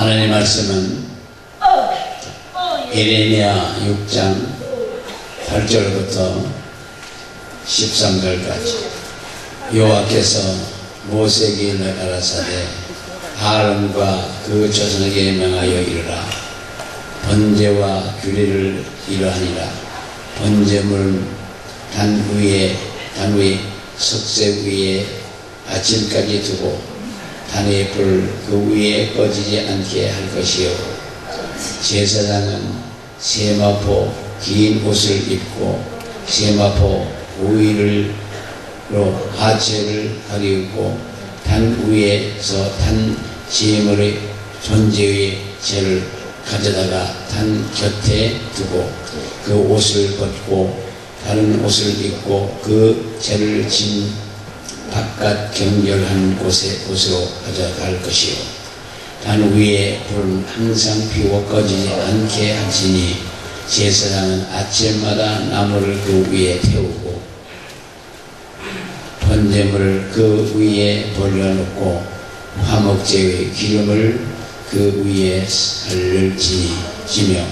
하나님 말씀은 예레미야 6장 8절부터 13절까지 여호와께서 모세에게 가라사대 아론과 그 조상에게 명하여 이르라. 번제와 규례를 이러하니라. 번제물은 단 위에 석쇠 위에 아침까지 두고 단의 불 그 위에 꺼지지 않게 할 것이요, 제사장은 세마포 긴 옷을 입고 세마포 우위로 하체를 가리우고 단 위에서 단 제물의 존재의 재를 가져다가 단 곁에 두고 그 옷을 벗고 다른 옷을 입고 그 재를 진 바깥 경결한 곳으로 가져갈 것이요, 단 위에 불은 항상 피워 꺼지지 않게 하시니 제사장은 아침마다 나무를 그 위에 태우고 번제물을 그 위에 벌려놓고 화목제의 기름을 그 위에 살을 지며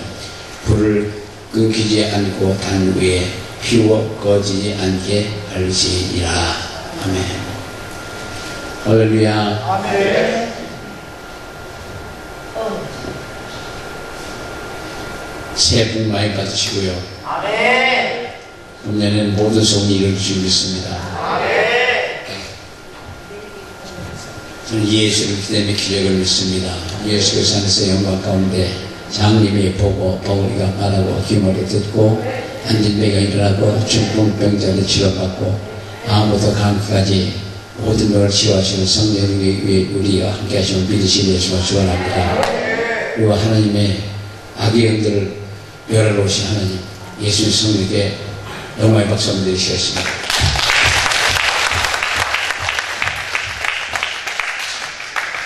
불을 끊기지 않고 단 위에 피워 꺼지지 않게 할지니라. 아멘. 할렐루야. 아멘. 새해 복 많이 받으시고요. 아멘. 금년에는 모든 소원이 이룰 줄 믿습니다. 아멘. 저는 예수를 기대며 기적을 믿습니다. 예수께서 안에서 영광 가운데 장님이 보고 우리가 말하고 귀머리 듣고 안진배가 일어나고 중풍병자를 치료받고 아무부터 강까지 모든 병을 치유하시는 성령님이 우리가 함께 하시면 믿으시는 예수가 축원합니다. 그리고 하나님의 악의 영들을 멸하러 오신 하나님 예수님 성령에게 영광의 박수 한번 드리시겠습니다.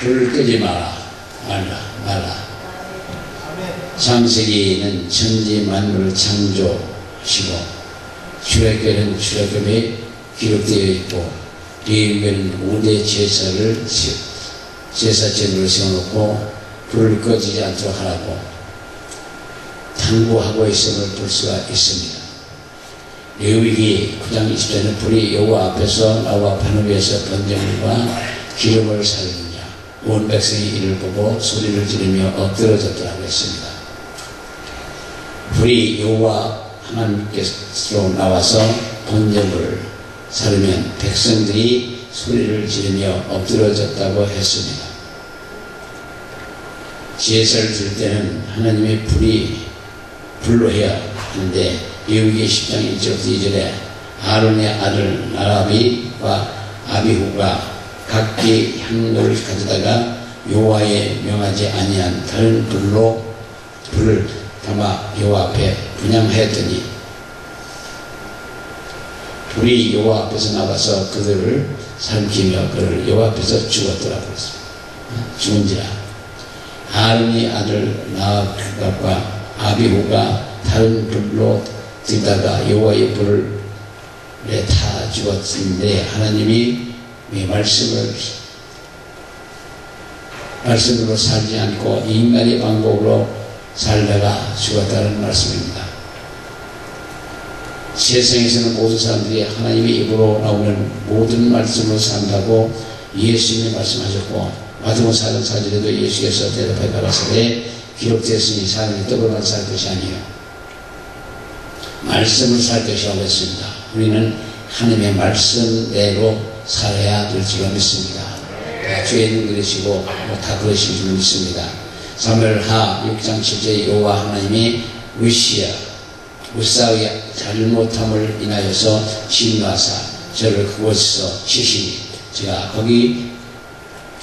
불을 끄지 마라. 창세기는 천지 만물을 창조하시고 출애굽에는 출애굽이 기록되어 있고 레위기에는 5대 제사제물을 세워놓고 불을 꺼지지 않도록 하라고 당부하고 있음을 볼 수가 있습니다. 레위기 9장 20절에는 불이 여호와 앞에서 나와 바늘 위에서 번제물과 기름을 살리느냐 온 백성이 이를 보고 소리를 지르며 엎드러졌더라고 했습니다. 불이 여호와 하나님께로 나와서 번제물을 살으면 백성들이 소리를 지르며 엎드러졌다고 했습니다. 제사를 드릴 때는 하나님의 불로 해야 하는데 레위기 10장 1절부터 2절에 아론의 아들 나답과 아비후가 각기 향로를 가져다가 여호와의 명하지 아니한 다른 불을 담아 여호와 앞에 분향하였더니 불이 여호와 앞에서 나와서 그들을 삼키며 그를 여호와 앞에서 죽었더라고 했습니다. 죽은지라 아론의 아들 나답과 아비후가 다른 불로 들다가 여호와의 불에 타 죽었는데 하나님이 말씀으로 살지 않고 인간의 방법으로 살다가 죽었다는 말씀입니다. 세상에서는 모든 사람들이 하나님의 입으로 나오는 모든 말씀으로 산다고 예수님이 말씀하셨고 마태복음 4장 4절에도 예수께서 대답하여 가라사대 기록되었으니 사람이 떡으로만 살 것이 아니요 말씀을 살 것이라고 했습니다. 우리는 하나님의 말씀대로 살아야 될 줄 믿습니다. 다 죄인 그러시고 다 그러신 줄 믿습니다. 사무엘하 6장 7절에 여호와 하나님이 우사의 잘못함을 인하여서 진노하사 저를 그곳에서 치시니 제가 거기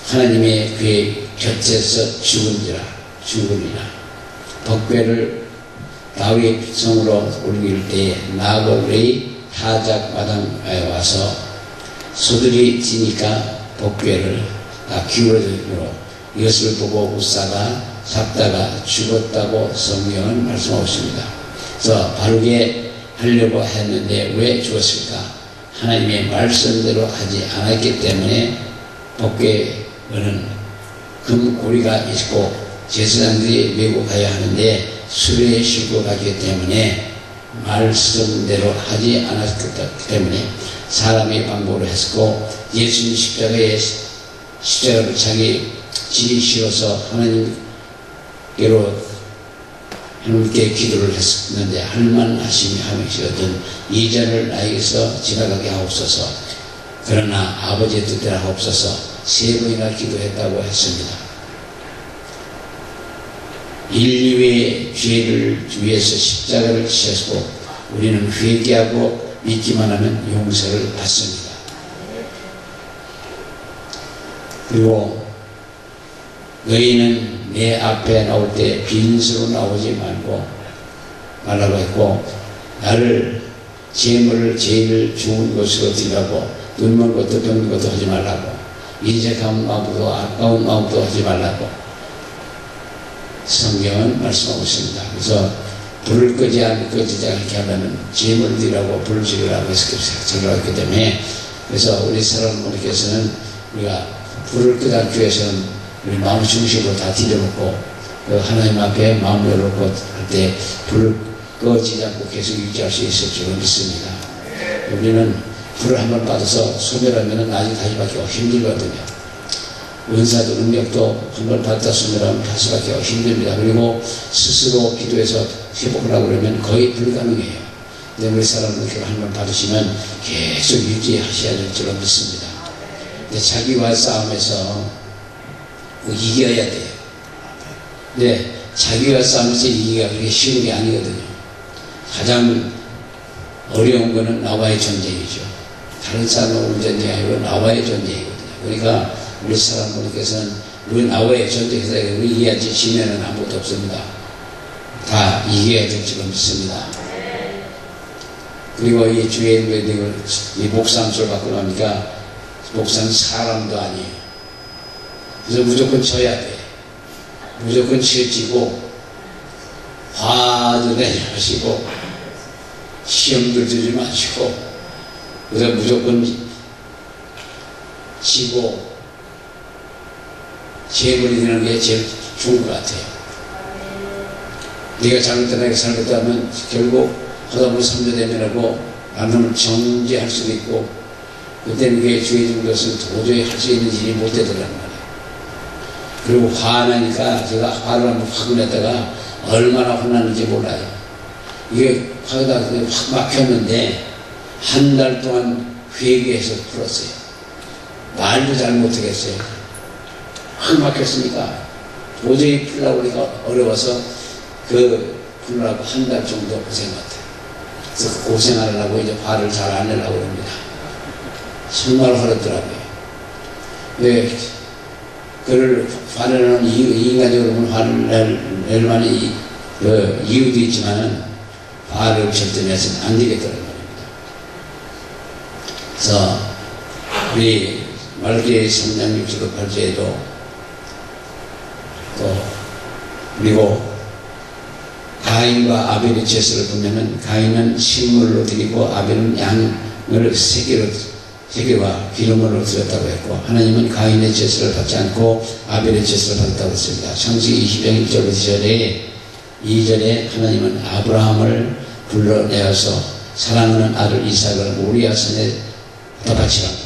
하나님의 그의 곁에서 죽으리라. 덕배를 다윗 성으로 올릴 때에 나골의 타작 마당에 와서 소들이 지니까 덕배를 기울어지므로 이것을 보고 우사가 잡다가 죽었다고 성경은 말씀하고 있습니다. 그래서 바르게 하려고 했는데 왜 죽었을까? 하나님의 말씀대로 하지 않았기 때문에 덕배는 금고리가 있고 제사장들이 메고 가야 하는데 수레에 싣고 가기 때문에 말씀대로 하지 않았기 때문에 사람의 방법으로 했었고, 예수님 십자가를 자기 질이 싫어서 하나님께 기도를 했었는데, 할만하심이 하시거든 이 잔을 나에게서 지나가게 하옵소서. 그러나 아버지의 뜻대로 하옵소서. 3번이나 기도했다고 했습니다. 인류의 죄를 위해서 십자가를 지셨고, 우리는 회개하고 믿기만 하면 용서를 받습니다. 그리고 너희는 내 앞에 나올 때 빈수로 나오지 말라고 했고, 나를 재물을 제일 좋은 곳으로 드리라고, 눈먼 것도 병든 것도 하지 말라고, 인색한 마음도 아까운 마음도 하지 말라고 성경은 말씀하고 있습니다. 그래서 불을 끄지 않게 하려면 재물을 드리라고 불을 지르라고 했기 때문에, 그래서 우리 사람들께서는 우리가 불을 끄지 않기 위해서는 우리 마음 중심으로 다 들여놓고, 그 하나님 앞에 마음 열어놓고 할 때 불을 꺼지지 않고 계속 유지할 수 있을 줄 믿습니다. 우리는 불을 한번 받아서 소멸하면 나중에 다시 받기가 힘들거든요. 은사도 능력도 한번 받다 소멸하면 다시 받기가 힘듭니다. 그리고 스스로 기도해서 회복하려고 그러면 거의 불가능해요. 근데 우리 사람들 한번 받으시면 계속 유지하셔야 될 줄 믿습니다. 근데 자기와 싸움에서 이겨야 돼요. 근데 자기와 싸움에서 이기기가 그렇게 쉬운 게 아니거든요. 가장 어려운 거는 나와의 전쟁이죠. 다른 사람하고의 전쟁이 아니고 나와의 전쟁이거든요. 그러니까 우리 사람들께서는 우리 나와의 전쟁에서 이겨야지, 지면은 아무것도 없습니다. 다 이겨야 될 줄 믿습니다. 그리고 이 주의 이 목사함수를 받고 나니까 목사는 사람도 아니에요. 그래서 무조건 져야 돼. 무조건 치지고, 화도 내지 마시고, 시험도 들지 마시고, 그래서 무조건 지고, 재물이 되는 게 제일 좋은 것 같아요. 네가 잘못되게 살겠다면 결국 하다 보면 3조 되면하고 나는 정지할 수도 있고, 그때는 그게 주의진 것은 도저히 할 수 있는 일이 못 되더란 말이에요. 그리고 화나니까 제가 화를 한번 확 냈다가 얼마나 혼나는지 몰라요. 이게 화가 확 막혔는데 한 달 동안 회개해서 풀었어요. 말도 잘 못하겠어요. 확 막혔으니까 도저히 풀려고 하니까 어려워서 풀려고 한 달 정도 고생했대요. 그래서 그 고생하려고 이제 화를 잘 안 내려고 합니다. 정말 화났더라고요. 왜 그를 화를 내는 인간적으로 보면 화를 낼 만한 이유도 있지만은 화를 절대 내서는 안 되겠다는 말입니다. 그래서 우리 말기 3장 6절 8절에도 또 그리고 가인과 아벨의 제사를 보면은 가인은 식물로 드리고 아벨은 양을 세계와 기름으로 드렸다고 했고, 하나님은 가인의 제사를 받지 않고 아벨의 제사를 받았다고 했습니다. 창세기 20장 1절부터 2절에 하나님은 아브라함을 불러내어서 사랑하는 아들 이삭을 모리아 산에 바치라고,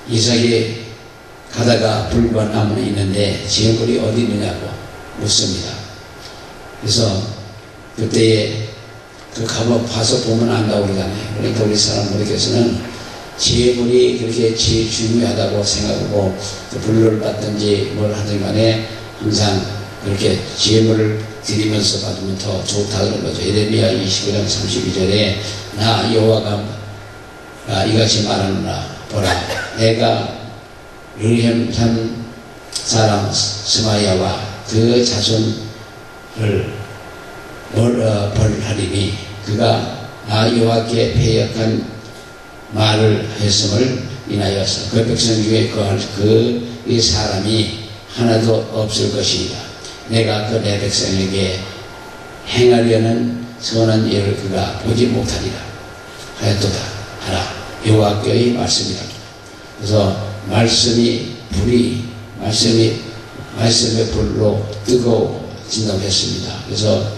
이삭이 가다가 불과 나무는 있는데 재물이 어디 있느냐고 묻습니다. 그래서 그때에 봐서 보면 안다고 그러잖아요. 그러니까 우리 사람들께서는 재물이 그렇게 제일 중요하다고 생각하고 불로를 받든지 뭘 하든 간에 항상 그렇게 재물을 드리면서 받으면 더 좋다는 거죠. 예레미야 29장 32절에 나 여호와가 이같이 말하노라. 보라, 내가 르헴산 사람 스마야와 그 자손을 벌하리니 그가 나 여호와께 패역한 말을 했음을 인하여서 그 백성 중에 이 사람이 하나도 없을 것이니라. 내가 그 내 백성에게 행하려는 선한 일을 그가 보지 못하리라 하였도다 하라. 여호와께의 말씀이다. 그래서 말씀이 말씀의 불로 뜨거워진다고 했습니다. 그래서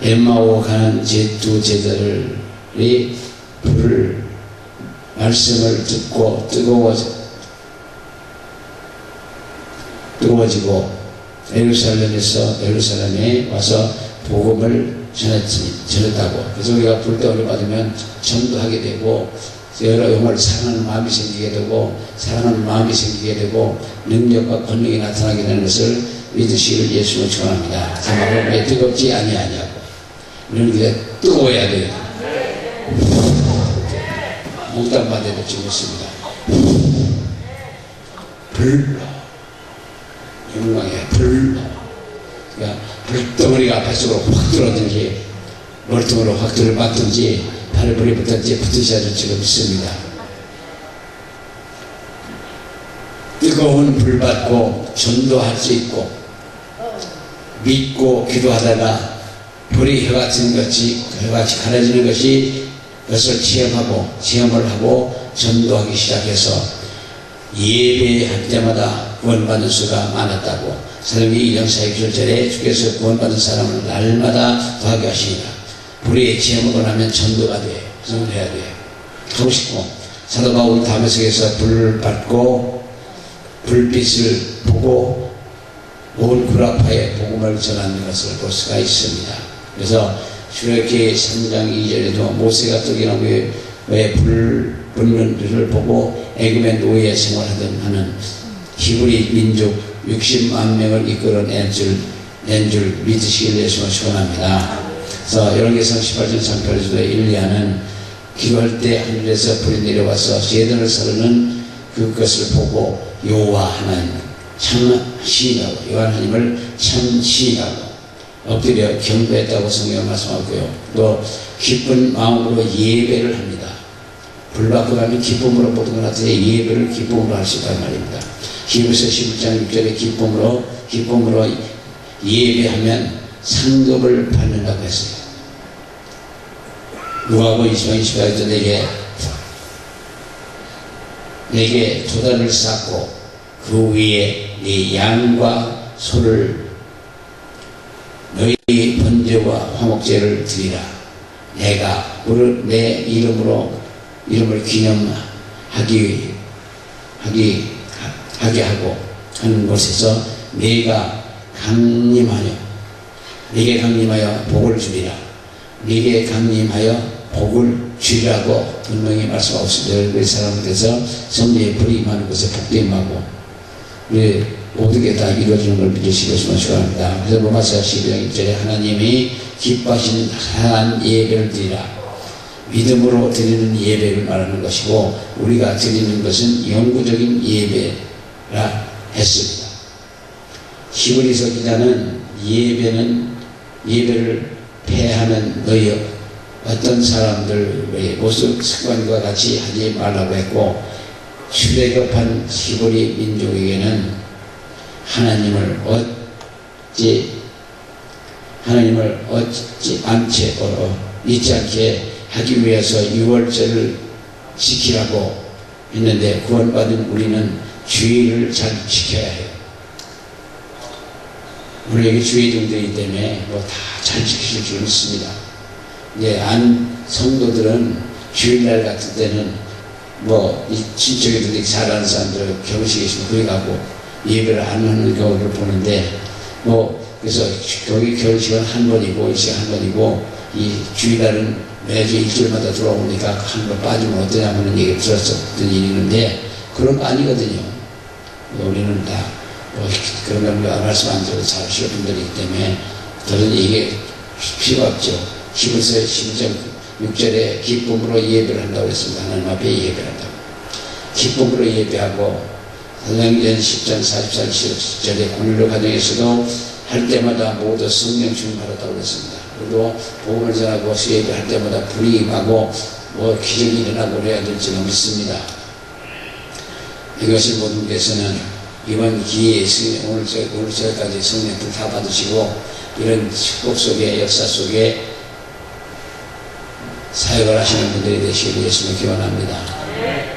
엠마오 가는 두 제자들이 불을 말씀을 듣고 뜨거워지고 예루살렘에 와서 복음을 전했다고. 그래서 우리가 불덩어리 받으면 전도하게 되고 여러 영혼을 사랑하는 마음이 생기게 되고 사랑하는 마음이 생기게 되고 능력과 권능이 나타나게 되는 것을 믿으시기를 예수님을 축원합니다. 자막으로 왜 뜨겁지 아니하냐고. 우리는 이제 뜨거워야 돼요. 몽땅 바다에도 지고 있습니다. 불로 영광의 불로, 그러니까 불덩어리가 앞에서 확 들어오든지 머리통으로 확 들어맞든지 발을 불이 붙든지 붙으셔야 될 지금 있습니다. 뜨거운 불 받고 전도할 수 있고 믿고 기도하다가 불이 혀같이 가려지는 것이 그것을 체험을 하고 전도하기 시작해서 예배할 때마다 구원받는 수가 많았다고. 사도행전 2장 49절에 주께서 구원받은 사람을 날마다 더하게 하시니라. 불의 체험하고 나면 전도가 돼요. 전도해야 돼요. 하고 싶고. 사도 바울은 다메섹에서 불을 받고 불빛을 보고 온 구라파에 복음을 전하는 것을 볼 수가 있습니다. 그래서 출애굽기 3장 2절에도 모세가 떡이나무에 불 붙는 일을 보고 애굽의 노예 생활하던 하는 히브리 민족 60만 명을 이끌어낸 줄 믿으시길 예수님을 축원합니다. 그래서 열왕기상 18장 38절에 일리야는 기도할 때 하늘에서 불이 내려와서 세단을 사르는 그것을 보고 여호와 하나님 참 시인하고 여호와 하나님을 참 시인하고 엎드려 경배했다고 성경을 말씀하고요. 또 기쁜 마음으로 예배를 합니다. 불 받고 나면 기쁨으로 모든 것 같아요. 예배를 기쁨으로 할 수 있단 말입니다. 히브리서 11장 6절에 기쁨으로 예배하면 상급을 받는다고 했어요. 누가복음 20장 28절에 내게 도단을 쌓고 그 위에 네 양과 소를 너희 번제와 화목제를 드리라. 내가 내 이름을 기념하게 하고 하는 곳에서 내게 강림하여 복을 주리라. 내게 강림하여 복을 주리라고 분명히 말씀하고 있습니다. 우리 사람들에서 성령의 불이 임하는 곳에 복도 임하고 우리 모든 게 다 이루어지는 걸 믿으시겠으면 축원합니다. 그래서 로마서 12장 1절에 하나님이 기뻐하시는 한 예배를 드리라. 믿음으로 드리는 예배를 말하는 것이고 우리가 드리는 것은 영구적인 예배라 했습니다. 히브리서 기자는 예배를 폐하는 너희 어떤 사람들의 모습 습관과 같이 하지 말라고 했고 출애굽한 히브리 민족에게는 하나님을 잊지 않게 하기 위해서 유월절을 지키라고 했는데 구원받은 우리는 주의를 잘 지켜야 해요. 우리에게 주의 종들이기 때문에 다 잘 지키실 줄 믿습니다. 안 성도들은 주일날 같은 때는 이 친척이들이 잘하는 사람들 결혼식에 있으면 거기 가고 예배를 안 하는 경우를 보는데 그래서 거기 결혼식은 한 번이고 일시간 한 번이고 이 주일날은 매주 일주일마다 들어오니까 한 번 빠지면 어떠냐는 얘기를 들었었던 일이 있는데 그런 거 아니거든요. 우리는 다 그런 걸 말씀 안 들어도 잘 하시는 분들이기 때문에 다른 얘기 필요 없죠. 히브리서 12장 6절에 기쁨으로 예배를 한다고 했습니다. 하나님 앞에 예배를 한다고. 기쁨으로 예배하고 사도행전 10장 44절에 고넬료 가정에서도 할 때마다 모두 성령 충만받았다고 했습니다. 그리고 복음을 전하고 예배할 때마다 불이 임하고 기적이 일어나고 그래야 될지 믿습니다. 이것을 모든 분께서는 이번 기회에 오늘 저까지 성령들 다 받으시고 이런 축복 속에 역사 속에 사역을 하시는 분들이 되시기를 예수님을 기원합니다.